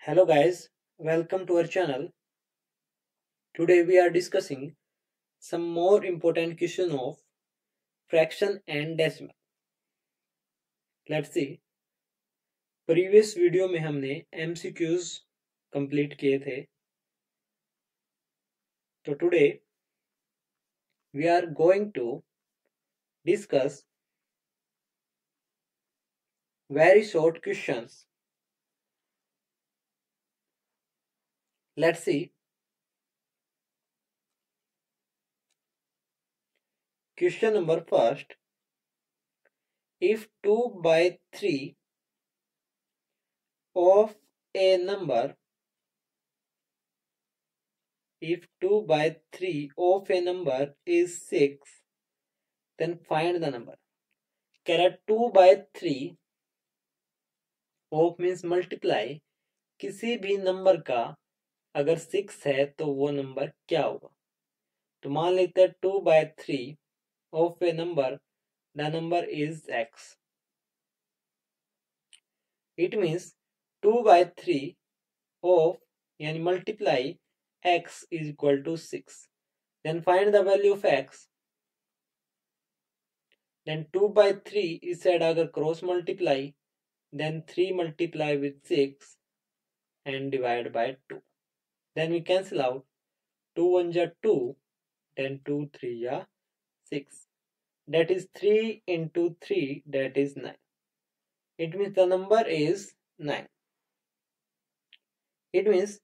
Hello guys, welcome to our channel. Today we are discussing some more important question of fraction and decimal. Let's see. Previous video में हमने MCQs complete किए थे. तो today we are going to discuss very short questions. Let's see. Question number first. If 2 by 3 of a number is 6, then find the number. कह रहा 2 by 3 of means multiply किसी भी number का अगर 6 है तो वो नंबर क्या होगा. तो मान लेते हैं 2 by 3 of a number, the number is x. It means 2 by 3 of यानी multiply x is equal to 6. Then find the value of x. Then 2 by 3 इस साइड अगर cross multiply, then 3 multiply with 6 and divide by 2. Then we cancel out. 2 1 ja 2, then 2 3 ja 6. That is 3 into 3, that is 9. It means the number is 9. It means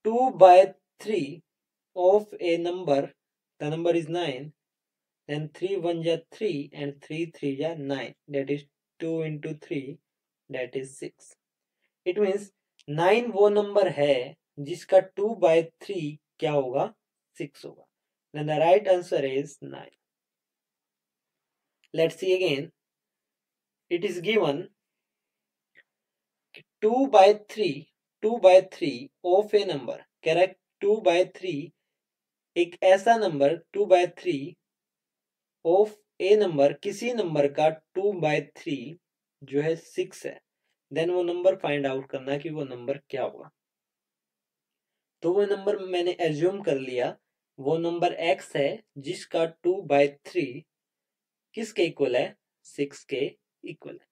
2 by 3 of a number, the number is 9. Then 3 1 ja 3 and 3 3 ja 9. That is 2 into 3. That is 6. It means 9 वो number है जिसका 2 by 3 क्या होगा, 6 होगा. Then the right answer is 9. Let's see again. It is given 2 by 3 of a number. Correct. 2 by 3 एक ऐसा number 2 by 3 of a number किसी number का 2 by 3 जो है 6 है. देन वो नंबर फाइंड आउट करना कि वो नंबर क्या होगा. तो वो नंबर मैंने एज्यूम कर लिया वो नंबर x है जिसका 2 by 3 किसके इक्वल है, 6 के इक्वल है.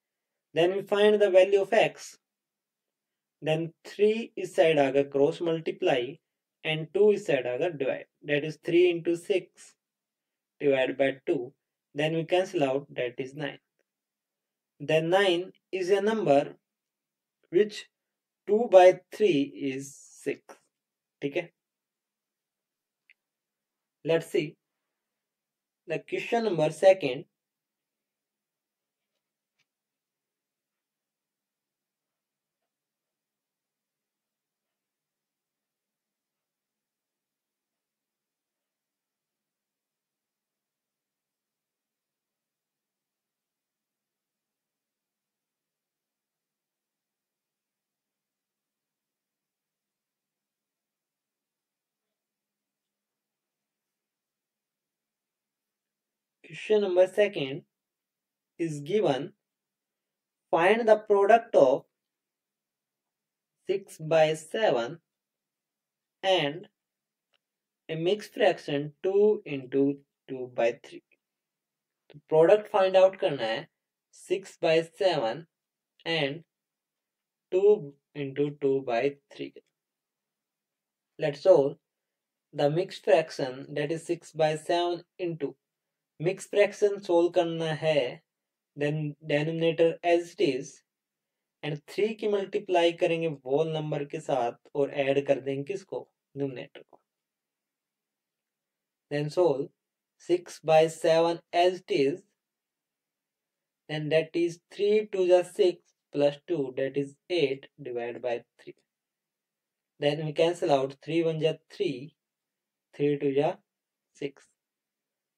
Then we find the value of x. Then 3 इस साइड आएगा क्रॉस मल्टीप्लाई एंड 2 इस साइड आएगा divide. That is 3 into 6 divided by 2. Then we cancel out, that is 9. Then 9 is a number which 2 by 3 is 6. ठीक है. Let's see the question number second. Question number second is given. Find the product of 6 by 7 and a mixed fraction 2 into 2 by 3. तो product find out करना है 6 by 7 and 2 into 2 by 3. Let's solve the mixed fraction, that is 6 by 7 into mixed fraction solve करना है. then denominator as it is and 3 की multiply करेंगे whole number के साथ और ऐड कर देंगे किसको, न्यूमरेटर को. then solve 6 by 7 as it is, and that is 3 to the 6 plus 2, that is 8 divided by 3. Then we cancel out. 3 1 ja 3, 3 2 ja 6.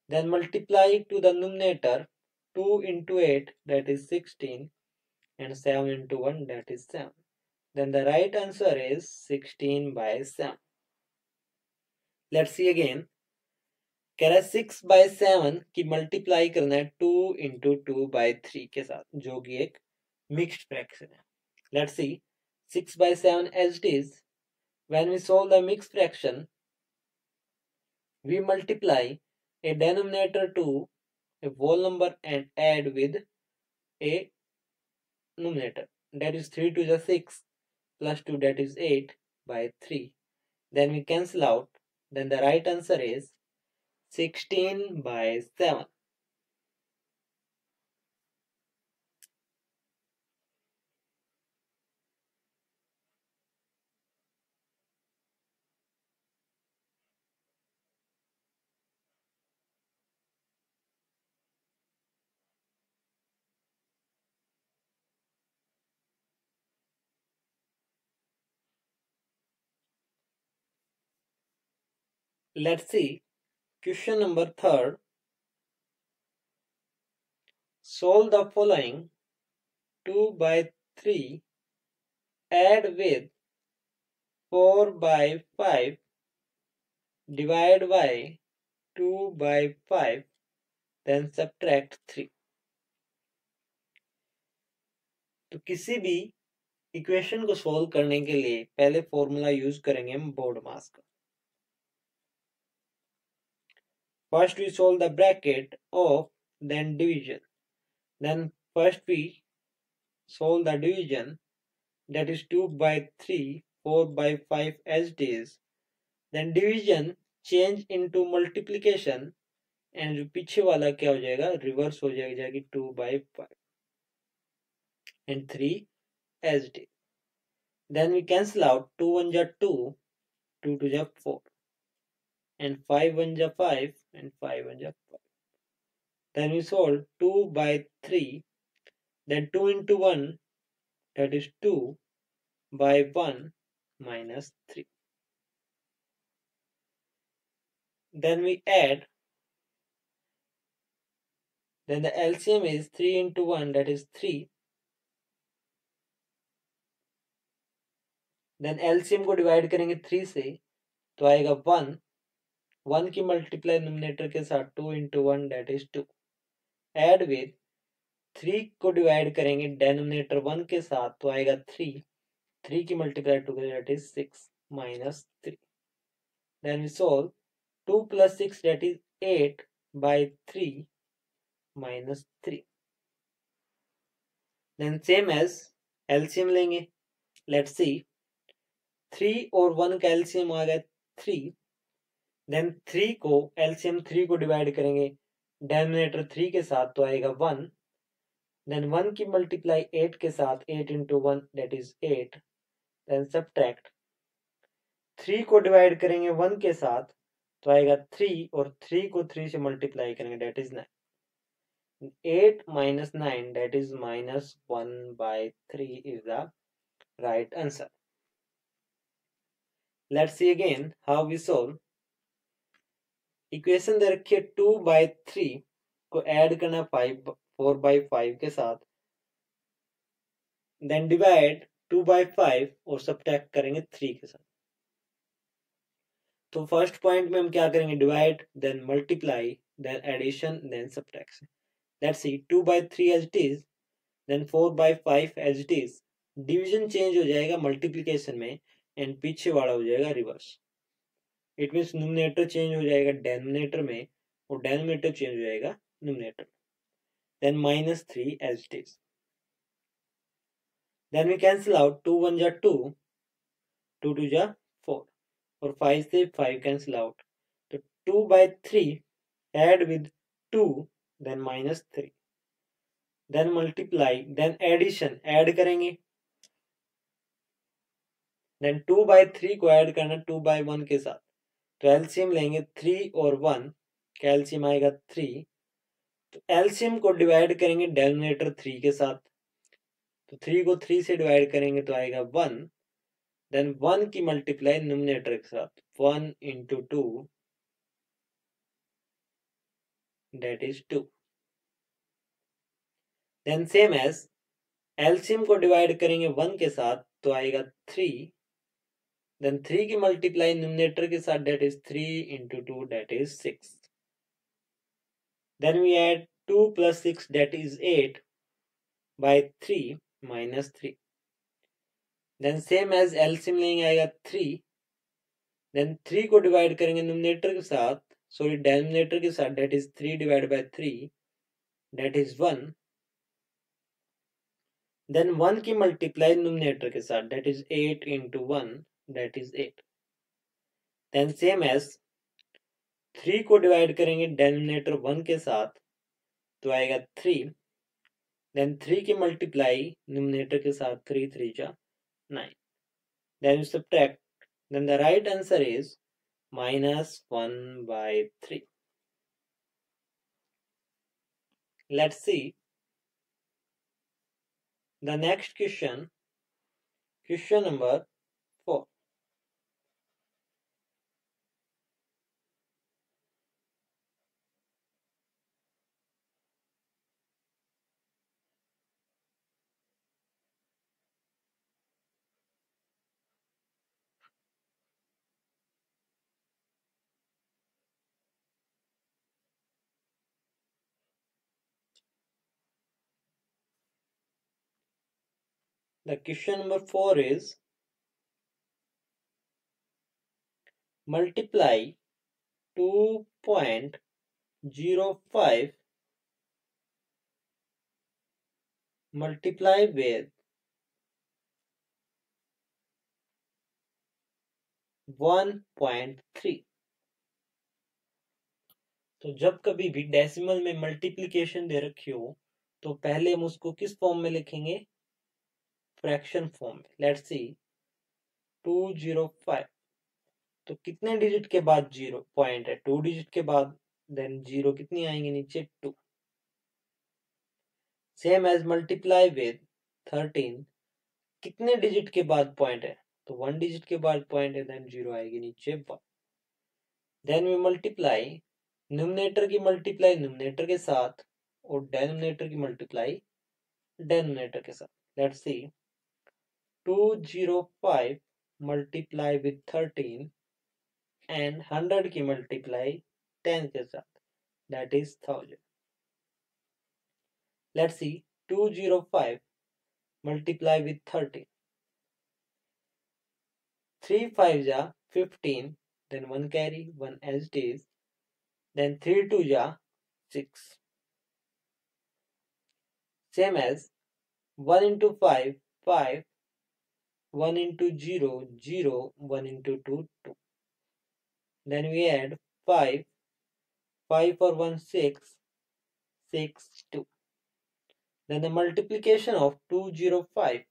Then multiply to the numerator. 2 into 8, that is 16, and 7 into 1, that is 7. Then the right answer is 16 by 7. Let's see again. कह रहा है 6 by 7 की multiply करना है 2 into 2 by 3 के साथ जो कि एक मिक्स्ड फ्रैक्शन है. Let's C 6 by 7 as it is. When we solve the mixed fraction, we multiply a denominator to a whole number and add with a numerator. That is 3 to the 6 plus 2, that is 8 by 3. Then we cancel out. Then the right answer is 16 by 7. Let's see question number 3rd. Solve the following: 2 by 3 add with 4 by 5 divide by 2 by 5 then subtract 3. तो किसी भी equation को solve करने के लिए पहले formula use करेंगे हम बोर्ड मास का. First we solve the bracket of, then division. Then first we solve the division, that is 2 by 3, 4 by 5 as it is. Then division change into multiplication and जो पीछे वाला क्या हो जाएगा, रिवर्स हो जाएगा कि 2 by 5 and 3 as it is. Then we cancel out 2 1 ja 2, 2 2 ja 4 and 5 1 ja 5 and 5 1 ja 5. Then we solve 2 by 3, then 2 into 1, that is 2 by 1 minus 3. Then we add, then the LCM is 3 into 1, that is 3. Then LCM को divide करेंगे 3 से तो आएगा 1. 1 की multiply numerator के साथ 2 into 1, that is 2. Add with 3 को divide करेंगे डेनोमिनेटर 1 के साथ तो आएगा 3. 3 की multiply 2 that is 6 minus 3. Then we solve 2 plus 6, that is 8 by 3 minus 3. Then same as LCM लेंगे. Let's see, 3 और 1 का LCM आ गया 3. Then 3 को LCM 3 को डिवाइड करेंगे डेनोमिनेटर 3 के साथ तो आएगा 1. Then 1 की मल्टीप्लाई 8 के साथ 8 into 1, that is 8. Then subtract, 3 को डिवाइड करेंगे 1 के साथ तो आएगा 3 और 3 को 3 से मल्टीप्लाई करेंगे, that is 9. 8 minus 9, that is minus 1 by 3 is the right answer. Let's see again how we solve. Equation दे रखी है 2 by 3 को ऐड करना 4 by 5 के साथ, देन डिवाइड 2 by 5 और सब्ट्रैक्ट करेंगे 3 के साथ. तो फर्स्ट पॉइंट में हम क्या करेंगे, divide then multiply then addition then subtraction. Let's see 2 by 3 as it is, then 4 by 5 as it is. Division change हो जाएगा मल्टीप्लिकेशन में एंड पीछे वाला हो जाएगा reverse. It means numerator change हो जाएगा डेनोमिनेटर में और डेनोमिनेटर चेंज हो जाएगा numerator. Then minus 3 as it is. Then we cancel out 2 1 ja 2, 2 2 ja 4 और 5 से 5 cancel out. तो 2 by 3 add with 2 then minus 3. Then multiply then addition add करेंगे. Then 2 by 3 को add करना 2 by 1 के साथ. तो LCM लेंगे 3 और 1, कैल्शियम आएगा 3. तो LCM को डिवाइड करेंगे डेनोमिनेटर 3 के साथ. तो 3 को 3 से डिवाइड करेंगे तो आएगा 1. देन 1 की मल्टीप्लाई न्यूमरेटर के साथ 1 into 2, that is 2. Then same as LCM को डिवाइड करेंगे 1 के साथ तो आएगा 3. देन 3 की मल्टीप्लाई न्यूमरेटर के साथ, that is 3 into 2, that is 6. Then we add 2 plus 6, that is 8 by 3 minus 3. Then same as LCM लेंगे आएगा 3, देन 3 को डिवाइड करेंगे न्यूमरेटर के साथ, सॉरी डेनोमिनेटर के साथ, that is 3 divide by 3, that is 1, then 1 की मल्टीप्लाई न्यूमरेटर के साथ, that is 8 into 1, that is 8, then same as 3 को डिवाइड करेंगे डेनोमिनेटर 1 के साथ, तो आएगा 3, देन 3 की मल्टीप्लाई न्यूमरेटर के साथ, 3 3 जा 9, then you subtract, then the right answer is -1/3. Let's see the next question, question number 4. The question number 4 is multiply 2.05 multiply with 1.3. तो जब कभी भी डेसिमल में मल्टीप्लिकेशन दे रखी हो तो पहले हम उसको किस फॉर्म में लिखेंगे? फ्रैक्शन फॉर्म में. लेट्स सी 205, तो कितने डिजिट के बाद जीरो पॉइंट है? 2 डिजिट के बाद, देन जीरो कितनी आएंगे नीचे? 2. सेम एज मल्टीप्लाई विद 13, कितने डिजिट के बाद पॉइंट है? तो 1 डिजिट के बाद पॉइंट है, देन जीरो आएगी नीचे 1. देन वी मल्टीप्लाई न्यूमरेटर की मल्टीप्लाई न्यूमरेटर के साथ और डेनोमिनेटर की मल्टीप्लाई डेनोमिनेटर के साथ. Let's see 205 multiply with 13 and 100 की मल्टीप्लाई 10 के साथ, that is 1000. Let's see 205 multiply with 30. 3 5 ja 15, then 1 carry 1 as it is, then 3 2 ja 6. Same as 1 into 5 5, 1 into 0 0, 1 into 2 2. Then we add 5, 5 for 1 6, 6 2. Then the multiplication of 205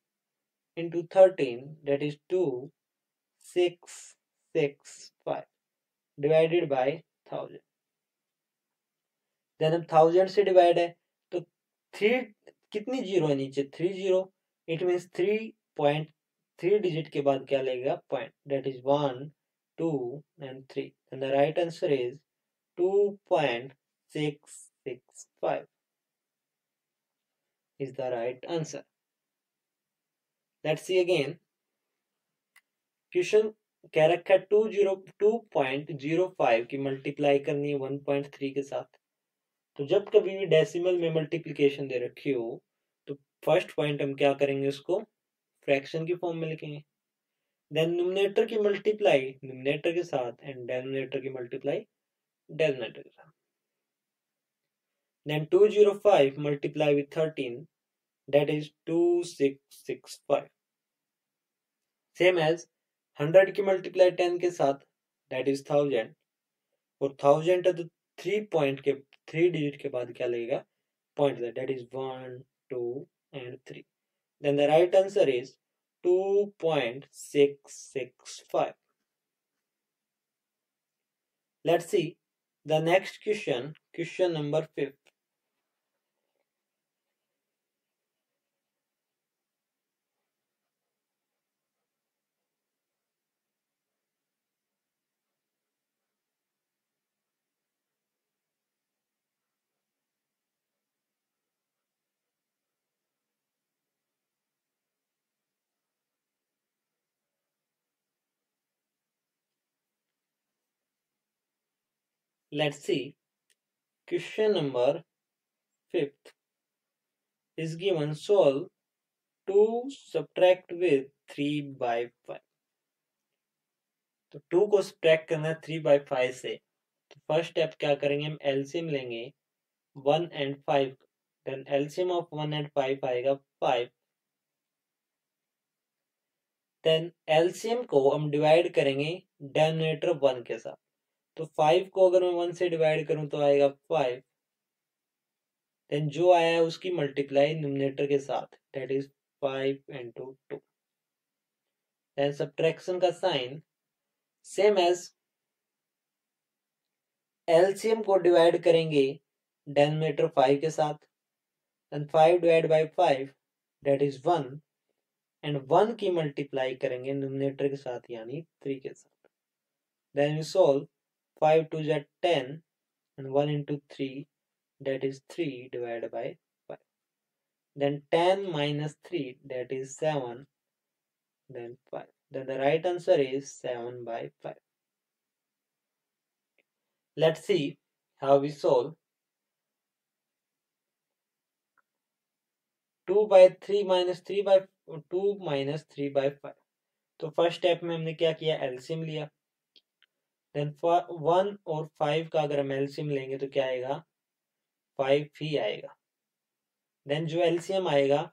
into 13, that is 2 6 6 5, divided by 1000. Then अब 1000 से divide है तो 3 कितनी zero है नीचे? 3 zero. It means 3.3 digit के बाद क्या लगेगा? Point, that is 1 2 and 3, and the right answer is 2.665 is the right answer. Let's see again. Question कह रखा है 2.05 की मल्टीप्लाई करनी है 1.3 के साथ. तो जब कभी भी डेसिमल में मल्टीप्लिकेशन दे रखी हो तो फर्स्ट पॉइंट हम क्या करेंगे? उसको फ्रैक्शन की फॉर्म में लिखेंगे. देन न्यूमरेटर की मल्टीप्लाई न्यूमरेटर के साथ एंड डेनोमिनेटर की मल्टीप्लाई डेनोमिनेटर के साथ. Then 205 multiply with 13, that is 2665. Same as 100 की मल्टीप्लाई 10 के साथ, that is 1000, और 1000 है तो 3 डिजिट के बाद क्या लगेगा? Point, that is 1 2 and 3. Then the right answer is 2.665. Let's see the next question, question number 5. Let's see question number 5 is given. Solve 2 subtract with 3/5। तो 2 को सब्ट्रैक्ट करना है 3/5 से। तो फर्स्ट स्टेप क्या करेंगे, हम एलसीएम लेंगे 1 and 5। Then LCM of 1 and 5 आएगा 5। देन एलसीएम को हम डिवाइड करेंगे डिनोमिनेटर 1 के साथ। तो 5 को अगर मैं 1 से डिवाइड करूं तो आएगा 5। देन जो आया है उसकी मल्टीप्लाई न्यूमरेटर के साथ, that is 5 into 2। Then subtraction का साइन सेम एज एलसीएम को डिवाइड करेंगे डिनोमिनेटर 5 के साथ। Then 5 divide by 5 that is 1 and 1 की मल्टीप्लाई करेंगे न्यूमरेटर के साथ यानी 3 के साथ। देन वी सॉल्व 5 2 जा 10 and 1 into 3 that is 3 divided by 5. Then 10 minus 3 that is 7, then 5. Then the right answer is 7/5. Let's see how we solve 2 by 3 minus 3 by 2 minus 3/5। तो first step में हमने क्या किया, एलसीएम लिया। Then 1 और 5 का अगर हम एलसीएम लेंगे तो क्या आएगा, 5 ही आएगा। देन जो एलसीएम आएगा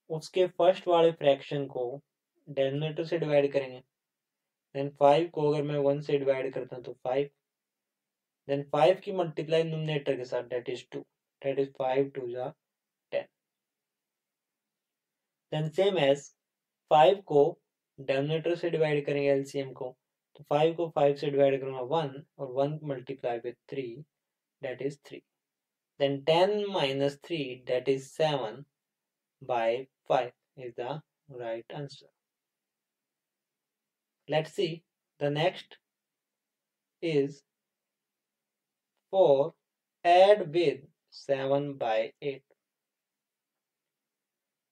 उसके फर्स्ट वाले फ्रैक्शन को डिनोमिनेटर से डिवाइड करेंगे। देन 5 को अगर मैं 1 से डिवाइड करता हूँ तो 5। देन 5 की मल्टीप्लाई न्यूमरेटर के साथ दैट इज 2, दैट इज 5 2 जा 10। देन सेम एज 5 को डिनोमिनेटर से डिवाइड करेंगे एलसीएम को। तो 5 को 5 से डिवाइड करूंगा 1 और 1 multiply with 3 that is 3। Then 10 minus 3 that is 7/5 is the right answer. Let's see the next is 4 add with 7/8.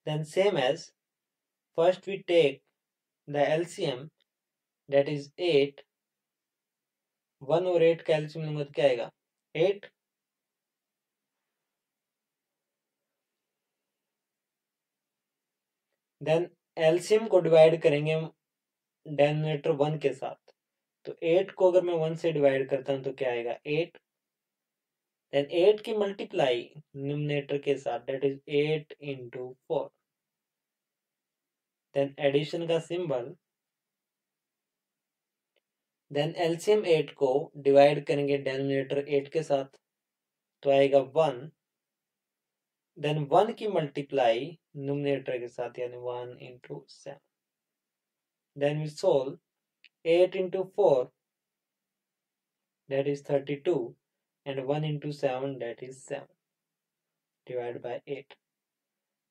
Then same as first we take the LCM that is 8। 1 और 8 का LCM लूंगा तो क्या आएगा 8। Then LCM को divide करेंगे denominator 1 के साथ। तो 8 को अगर मैं 1 से डिवाइड करता हूं तो क्या आएगा 8। देन 8 की मल्टीप्लाई न्यूमरेटर के साथ that is 8 into 4। Then addition का सिंबल, देन एलसीएम 8 को डिवाइड करेंगे डिनोमिनेटर 8 के साथ तो आएगा 1। देन 1 की मल्टीप्लाई न्यूमरेटर के साथ यानी 1 into 7। Then we solve 8 into 4 that is 32 and 1 into 7 that is 7 divided by 8।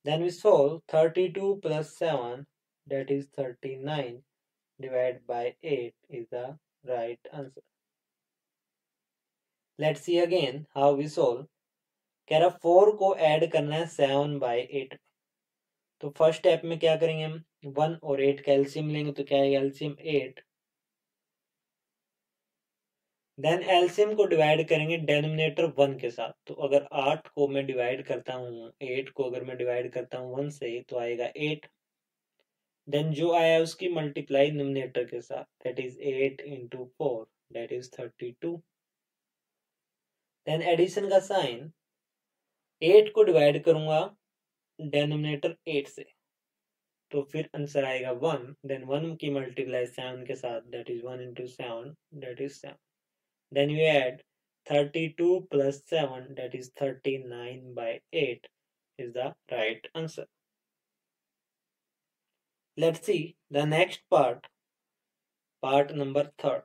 Then we solve 32 plus 7 that is 39 divided by 8 is the right answer. Let's see again how we solve। कह रहा 4 को add करना है 7/8 में। तो first step में क्या करेंगे हम 1 और 8 का एलसीएम लेंगे तो क्या आएगा एलसीएम 8। देन एलसीएम को डिवाइड करेंगे डिनोमिनेटर 1 के साथ। तो अगर 8 को मैं डिवाइड करता हूँ 8 को अगर मैं डिवाइड करता हूँ 1 से तो आएगा 8। देन जो आया उसकी मल्टीप्लाई न्यूमरेटर के साथ that is 8 into 4 that is 32। Then addition का साइन 8 को डिवाइड करूंगा डिनोमिनेटर 8 से तो फिर आंसर आएगा 1। देन 1 की मल्टीप्लाई 7 के साथ that is 1 into 7 that is 7। Then you add 32 plus 7 that is 39/8 is the right answer. Let's see the next part, part number 3rd.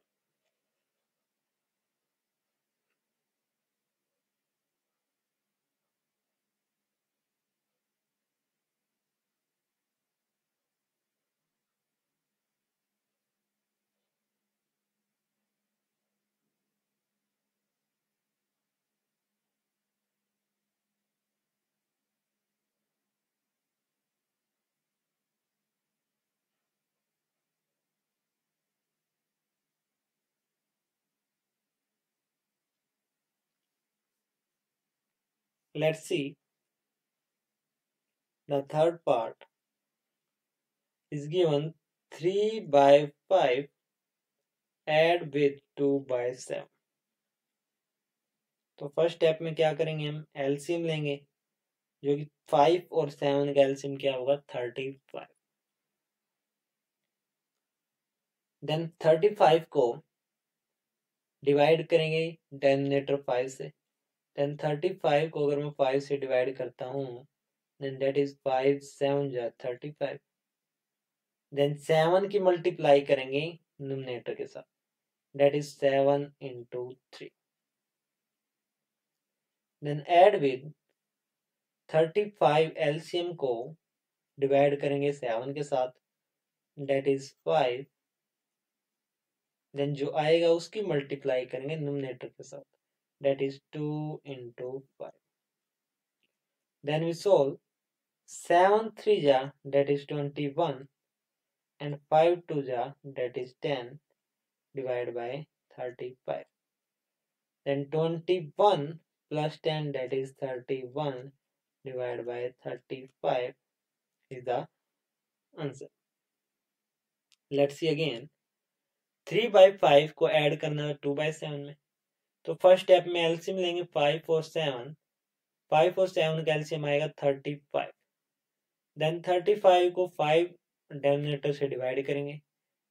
Let's see the third part, is given 3/5 add with 2/7। तो first step में क्या करेंगे, हम LCM लेंगे, जो कि 5 और 7 का एलसीएम क्या होगा 35। देन 35 को डिवाइड करेंगे डिनोमिनेटर 5 से। देन 35 को अगर मैं 5 से डिवाइड करता हूँ, देन दैट इज 5 7 जा 35। देन 7 की मल्टीप्लाई करेंगे न्यूमरेटर के साथ, that is 7 into 3। Then add with 35 LCM को डिवाइड करेंगे 7 के साथ, दैट इज 5। देन जो आएगा उसकी मल्टीप्लाई करेंगे न्यूमरेटर के साथ, that is 2 into 5। Then we solve 7 3 जा that is 21 and 5 2 जा that is 10 divided by 35। Then 21 plus 10 that is 31 divided by 35 is the answer। Let's see again। 3/5 को ऐड करना है 2/7 में, तो फर्स्ट स्टेप में एलसीएम लेंगे 5 और 7। 5 और 7 का एलसीएम आएगा 35। देन 35 को 5 डिनोमिनेटर से डिवाइड करेंगे,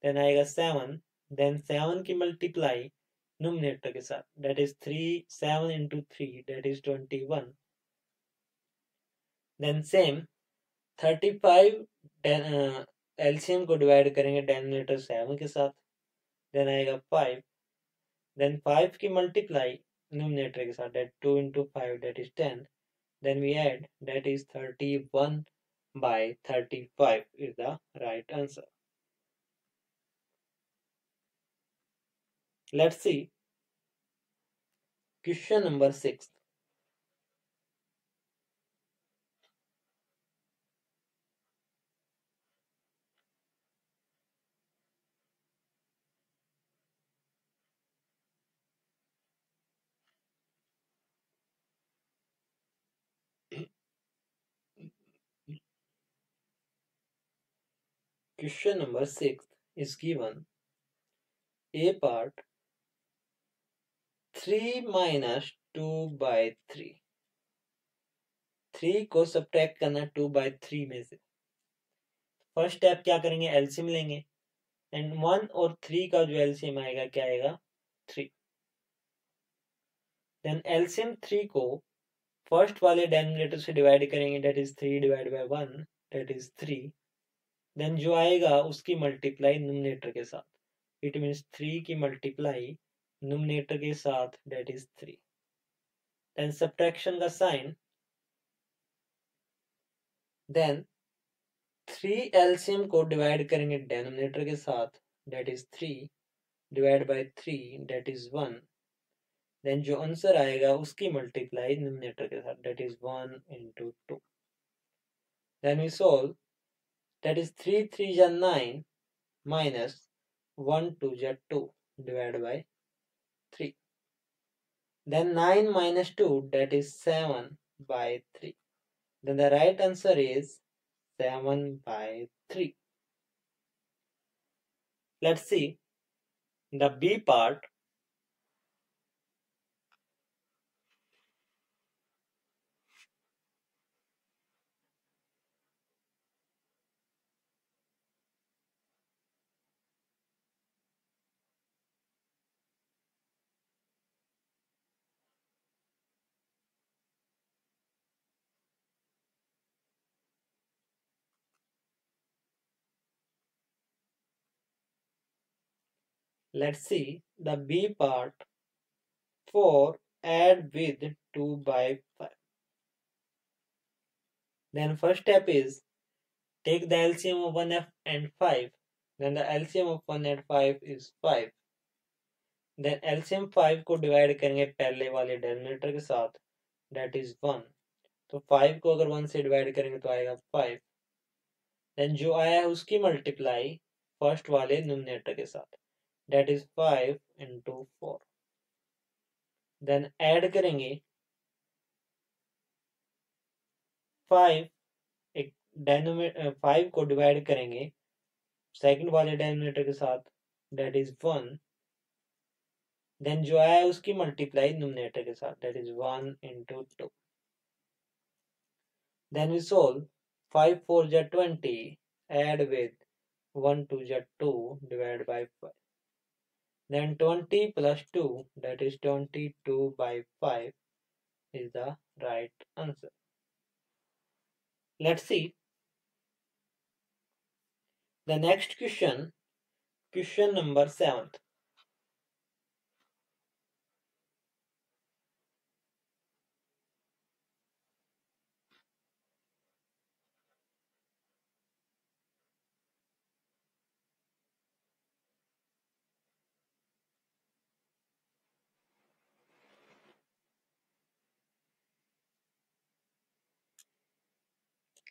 देन आएगा 7। देन 7 की मल्टीप्लाई न्यूमरेटर के साथ, that is 3 7 into 3 that is 21। Then same 35 LCM को डिवाइड करेंगे डिनोमिनेटर 7 के साथ, देन आएगा 5। देन 5 की मल्टीप्लाई न्यूमरेटर के साथ, that 2 into 5 that is 10। Then we add, that is 31/35 is the right answer। Let's see question number 6। Question number 6 is given a part 3 minus 2/3। 3 को subtract करना 2/3 में से। फर्स्ट स्टेप क्या करेंगे, एलसीएम लेंगे, एंड 1 और 3 का जो एलसीएम आएगा क्या आएगा 3। देन एलसीएम 3 को फर्स्ट वाले डिनोमिनेटर से डिवाइड करेंगे, that is 3 divided by 1 that is 3। Then जो आएगा उसकी मल्टीप्लाई न्यूमरेटर के साथ, इट मीन्स 3 की मल्टीप्लाई न्यूमरेटर के साथ दैट इज 3। देन सब्ट्रैक्शन का साइन, देन 3 एलसीएम को डिवाइड करेंगे डिनोमिनेटर के साथ, that is 3 divide by 3 that is 1। Then जो आंसर आएगा उसकी मल्टीप्लाई न्यूमरेटर के साथ, that is 1 into 2। Then we solve, that is 3 3 जा 9 minus 1 2 जा 2 divided by 3। Then 9 minus 2 that is 7/3। Then the right answer is 7/3। Let's see the B part। Let's see the B part 4 add with 2/5। Then first step is take the LCM of 1f and 5। Then the LCM of 1 and 5 is 5। Then LCM 5 को divide करेंगे पहले वाले denominator के साथ, that is 1। तो 5 को अगर 1 से डिवाइड करेंगे तो आएगा 5। देन जो आया है उसकी मल्टीप्लाई फर्स्ट वाले न्यूमरेटर के साथ, that is 5 into 4। Then add करेंगे 5, एक 5 को डिवाइड करेंगे सेकंड वाले डिनोमिनेटर के साथ, दैट इज 1, देन जो आया उसकी मल्टीप्लाई न्यूमरेटर के साथ, that is 1 into 2. Then we solve 5 4 ja 20, add with 1 2 ja 2, divide by 5. Then 20 plus 2, that is 22 by 5 is the right answer. Let's see the next question, question number 7th.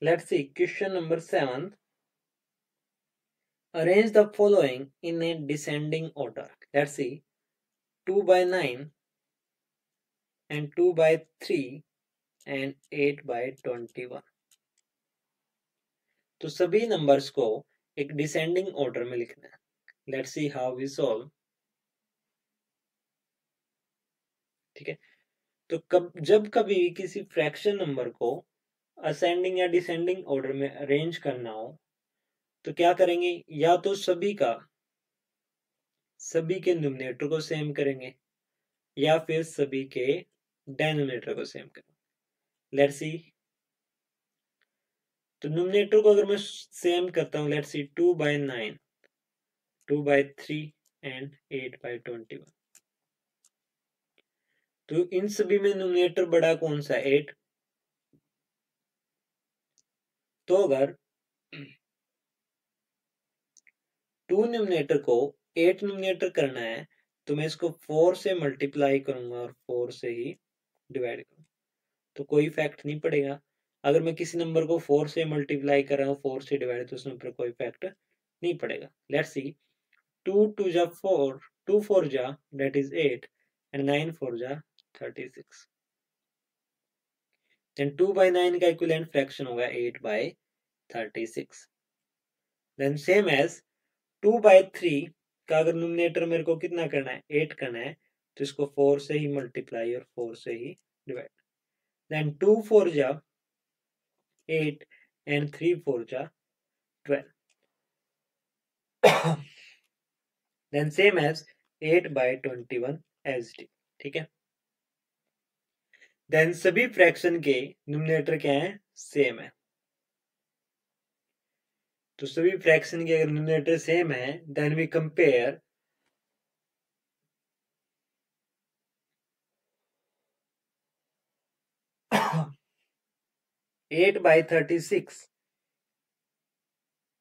Let's see question number 7th. Arrange the following in a descending order. Let's see 2 by 9 and 2 by 3 and 8 by 21. तो सभी numbers को एक descending order में लिखना है. Let's see how we solve. ठीक है, तो जब कभी किसी फ्रैक्शन नंबर को असेंडिंग या डिसेंडिंग ऑर्डर में अरेंज करना हो तो क्या करेंगे, या तो सभी के न्यूमरेटर को सेम करेंगे या फिर सभी के डिनोमिनेटर को सेम करेंगे. लेट्स सी, तो न्यूमरेटर को अगर मैं सेम करता हूं, let's see 2 by 9, 2 by 3 and 8 by 21. तो इन सभी में न्यूमरेटर बड़ा कौन सा, 8. तो अगर 2 न्यूमरेटर को 8 न्यूमरेटर करना है तो मैं इसको 4 से मल्टीप्लाई करूंगा और 4 से ही डिवाइड करूंगा, तो कोई इफेक्ट नहीं पड़ेगा. अगर मैं किसी नंबर को 4 से मल्टीप्लाई कर रहा हूँ 4 से डिवाइड, तो उसमें पर कोई इफेक्ट नहीं पड़ेगा. लेट्स सी 2 2 जा 4, 2 4 जा दैट इज 8 एंड 9 4 जा 36. देन 2 by 9 का इक्विवेलेंट फ्रैक्शन होगा 8 by 36. Then same as 2 by 3 का अगर न्यूमरेटर मेरे को कितना करना है, 8 करना है, तो इसको 4 से ही मल्टीप्लाई और 4 से ही डिवाइड. देन 2 4 जा 8 एंड 3 4 जा 12. Then same as 8 by 21 as T. ठीक है, देन सभी फ्रैक्शन के न्यूमरेटर क्या है, सेम है. तो सभी फ्रैक्शन के अगर न्यूमरेटर सेम है, देन वी कंपेयर 8 by 36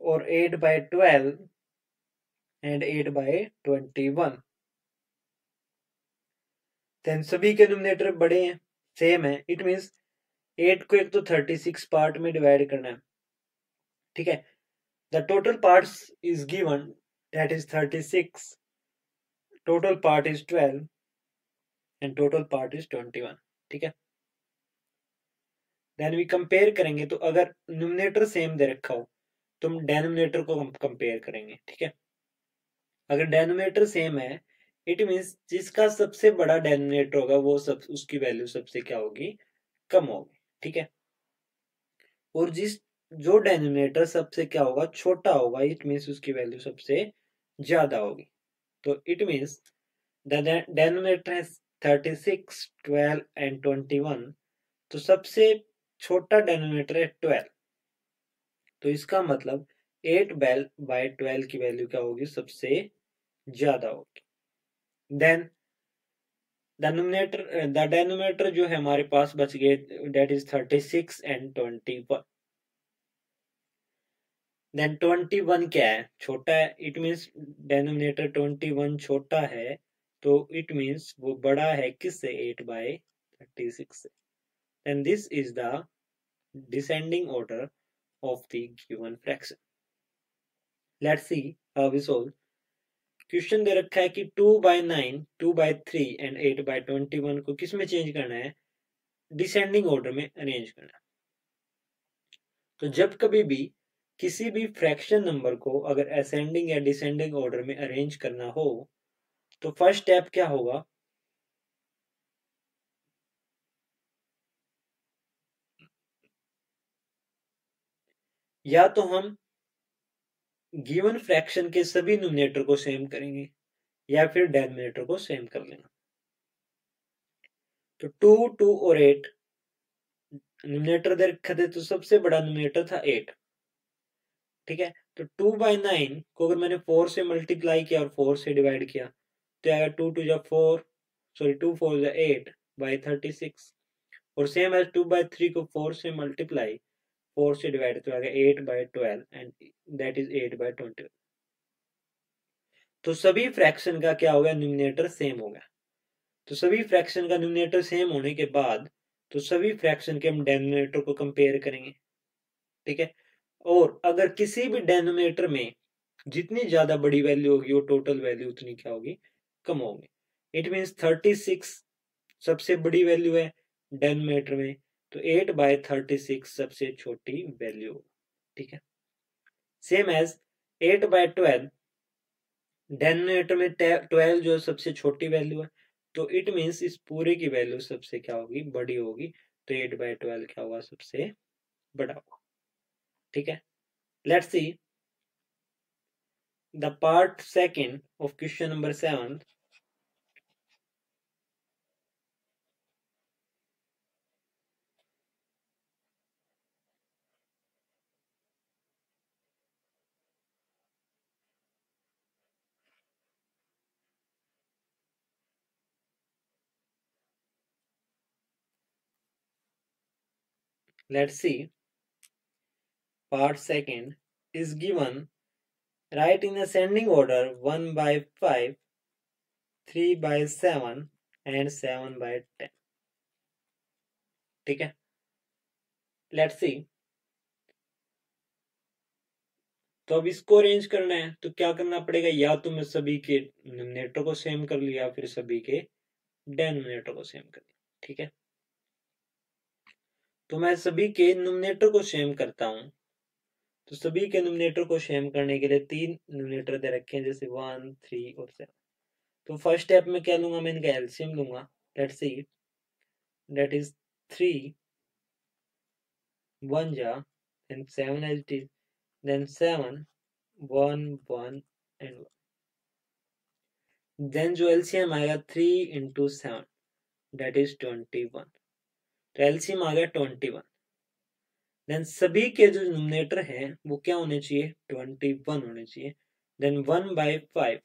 और 8 by 12 एंड 8 by 21. देन सभी के न्यूमरेटर बड़े हैं, सेम है. इट मींस 8 को एक तो 36 पार्ट में डिवाइड करना है. ठीक है, the total parts is given, that is 36, total part is 12 and total part is 21. ठीक है, देन वी कंपेयर करेंगे. तो अगर न्यूमरेटर सेम दे रखा हो तो हम डिनोमिनेटर को कंपेयर करेंगे. ठीक है, अगर डिनोमिनेटर सेम है, इट मींस जिसका सबसे बड़ा डिनोमिनेटर होगा वो सब उसकी वैल्यू सबसे क्या होगी, कम होगी. ठीक है, और जो डिनोमिनेटर सबसे क्या होगा, छोटा होगा, इट मींस उसकी वैल्यू सबसे ज्यादा होगी. तो इट मींस द डिनोमिनेटर है 36 12 एंड 21. तो सबसे छोटा डिनोमिनेटर है 12. तो इसका मतलब 8 by 12 की वैल्यू क्या होगी, सबसे ज्यादा होगी. देन द डिनोमिनेटर जो है हमारे पास बच गए, दैट इज 36 एंड 21. देन 21 क्या है, छोटा है. इट मींस डिनोमिनेटर 21 छोटा है, तो इट मींस वो बड़ा है किससे, 8 by 36 से. Then this is the descending order of the given fraction. Let's see how we solve. Question दे रखा है कि 2 by 9, 2 by 3 एंड 8 by 21 को किस में चेंज करना है, डिसेंडिंग ऑर्डर में अरेंज करना है. तो जब कभी भी किसी भी फ्रैक्शन नंबर को अगर असेंडिंग या डिसेंडिंग ऑर्डर में अरेंज करना हो तो फर्स्ट स्टेप क्या होगा, या तो हम गिवन फ्रैक्शन के सभी न्यूमरेटर को सेम करेंगे या फिर डिनोमिनेटर को सेम कर लेंगे। तो 2, 2 और 8 न्यूमरेटर दे रखे थे, तो सबसे बड़ा न्यूमरेटर था 8, ठीक है। तो 2/9 को अगर मैंने 4 से मल्टीप्लाई किया और 4 से डिवाइड किया तो आएगा 2 2 जा 4, सॉरी 2 4 जा 8 बाई 36, और सेम एज 2/3 को 4 से मल्टीप्लाई 4 से डिवाइड तो आएगा 8/12 एंड दैट इज 8/20। तो सभी फ्रैक्शन का क्या हो गया, न्यूमरेटर सेम हो गया। तो सभी फ्रैक्शन का न्यूमरेटर सेम होने के बाद तो सभी फ्रैक्शन के हम डिनोमिनेटर को कंपेयर करेंगे, ठीक है। और अगर किसी भी डिनोमिनेटर में जितनी ज्यादा बड़ी वैल्यू होगी वो टोटल वैल्यू उतनी क्या होगी, कम होगी। इट मीन्स 36 सबसे बड़ी वैल्यू है डिनोमिनेटर में, तो 8/36 सबसे छोटी वैल्यू, ठीक है। सेम एज 8/12 डिनोमिनेटर में 12 जो सबसे छोटी वैल्यू है, तो इट मीन्स इस पूरे की वैल्यू सबसे क्या होगी, बड़ी होगी। तो 8/12 क्या होगा, सबसे बड़ा होगा, ठीक है। Let's see the part second of question number 7। Let's see. Part second is given. Write in ascending order 1/5, 3/7 and 7/10. ठीक है। Let's see. तो अब इसको अरेंज करना है तो क्या करना पड़ेगा, या तो मैं सभी के न्यूमरेटर को सेम कर लिया फिर सभी के डिनोमिनेटर को सेम कर लिया, ठीक है। तो मैं सभी के न्यूमरेटर को सेम करता हूं। तो सभी के न्यूमरेटर को सेम करने के लिए 3 न्यूमरेटर दे रखे हैं, जैसे 1, 3 और 7। तो फर्स्ट स्टेप में क्या लूंगा, मैं इनका एलसीएम लूंगा। लेट्स सी, दैट इज 3 1 जा, then 7 as it is, then 7 1 1 and 1, then जो एलसीएम आएगा 3 into 7 that is 21। तो एलसीएम आ गया 21। देन सभी के जो न्यूमरेटर हैं वो क्या होने चाहिए, 21 होने चाहिए। देन 1/5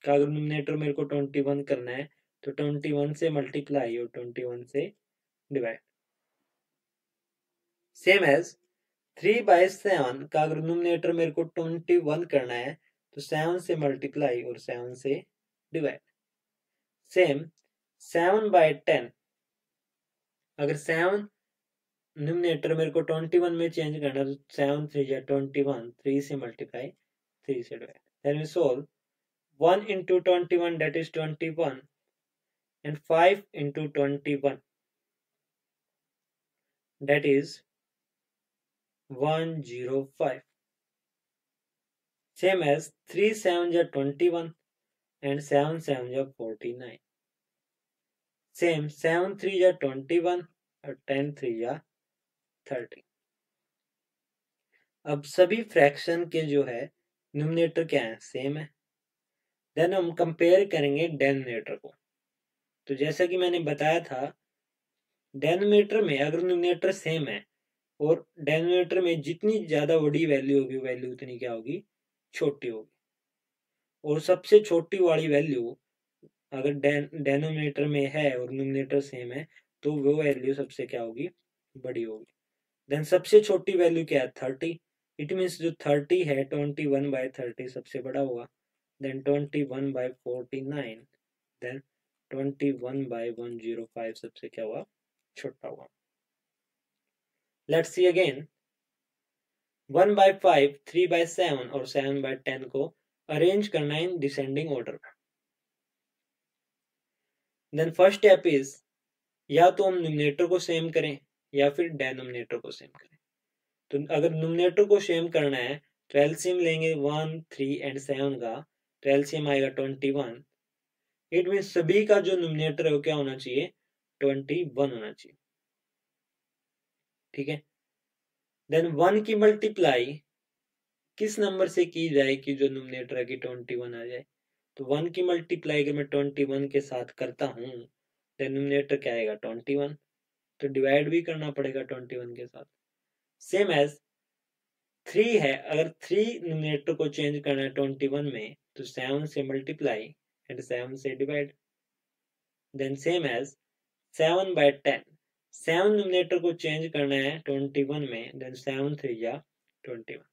का अगर न्यूमरेटर मेरे को 21 करना है तो 21 से मल्टीप्लाई और 21 से डिवाइड। सेम एज 3/7 का अगर न्यूमरेटर मेरे को 21 करना है तो 7 से मल्टीप्लाई और 7 से डिवाइड। सेम 7/10 अगर 7 न्यूमरेटर मेरे को 21 में चेंज करना तो 7 3 या 21, 3 से मल्टीप्लाई 3 से divide. Then we solve 1 into 21 that is 21 and 5 into 21 that is 105। Same as 3 7 are 21 and 7 7 are 49। Same 7 3 are 21 और 10 3 are 30। अब सभी फ्रैक्शन के जो है न्यूमरेटर क्या है, सेम है। देन हम कंपेयर करेंगे डिनोमिनेटर को। तो जैसा कि मैंने बताया था, डिनोमिनेटर में अगर न्यूमरेटर सेम है और डिनोमिनेटर में जितनी ज्यादा बड़ी वैल्यू होगी वैल्यू उतनी क्या होगी, छोटी होगी। और सबसे छोटी वाली वैल्यू अगर डिनोमिनेटर में है और न्यूमरेटर सेम है तो वो वैल्यू सबसे क्या होगी, बड़ी होगी। देन सबसे छोटी वैल्यू क्या है, 30। इट मीन्स जो 30 है 21/30 सबसे बड़ा होगा। देन 21/49, देन 21/105 सबसे क्या हुआ, छोटा हुआ। लेट्स सी अगेन 1/5, 3/7 और 7/10 को अरेंज करना in descending order. Then first step is, या तो हम न्यूमरेटर को सेम करें या फिर डिनोमिनेटर को सेम करें। तो अगर न्यूमरेटर को सेम करना है तो एलसीएम लेंगे 1, 3 एंड 7 का, तो एलसीएम आएगा 21। इट मीन सभी का जो न्यूमरेटर है वो क्या होना चाहिए, 21 होना चाहिए। ठीक है। देन 1 की मल्टीप्लाई किस नंबर से की जाए कि जो न्यूमरेटर है कि 21 आ जाए, तो 1 की मल्टीप्लाई अगर मैं 21 के साथ करता हूँ देन न्यूमरेटर क्या आएगा 21, तो डिवाइड भी करना पड़ेगा 21 के साथ। सेम एज 3 है, अगर 3 न्यूमरेटर को चेंज करना है 21 में तो 7 से मल्टीप्लाई एंड 7 से divide. Then same as 7 by 10, 7 numerator को चेंज करना है 21 में, देन 7 3 या 21।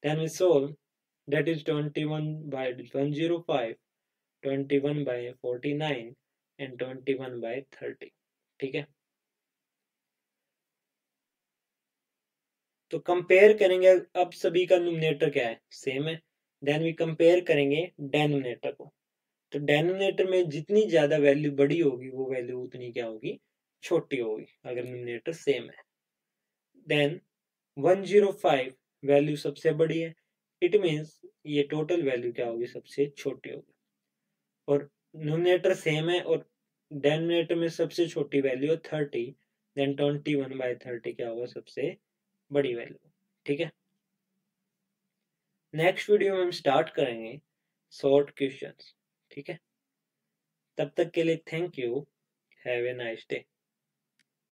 Then we solve, that is 21 by 105, 21 by 49 and 21 by 30। ठीक है। तो कंपेयर करेंगे, अब सभी का न्यूमरेटर क्या है, सेम है। देन वी कंपेयर करेंगे डेनोमिनेटर को, तो डेनोमिनेटर में जितनी ज्यादा वैल्यू बड़ी होगी वो वैल्यू उतनी क्या होगी, छोटी होगी, अगर न्यूमरेटर सेम है। देन 105 वैल्यू सबसे बड़ी है, इट मीन्स ये टोटल वैल्यू क्या होगी, सबसे छोटी होगी। और न्यूमरेटर सेम है और डेनोमिनेटर में सबसे छोटी वैल्यू है 30, देन 21 बाय 30 क्या होगा, सबसे बड़ी वैल्यू। ठीक है। नेक्स्ट वीडियो में हम स्टार्ट करेंगे शॉर्ट क्वेश्चंस। ठीक है। तब तक के लिए thank you, have a nice day.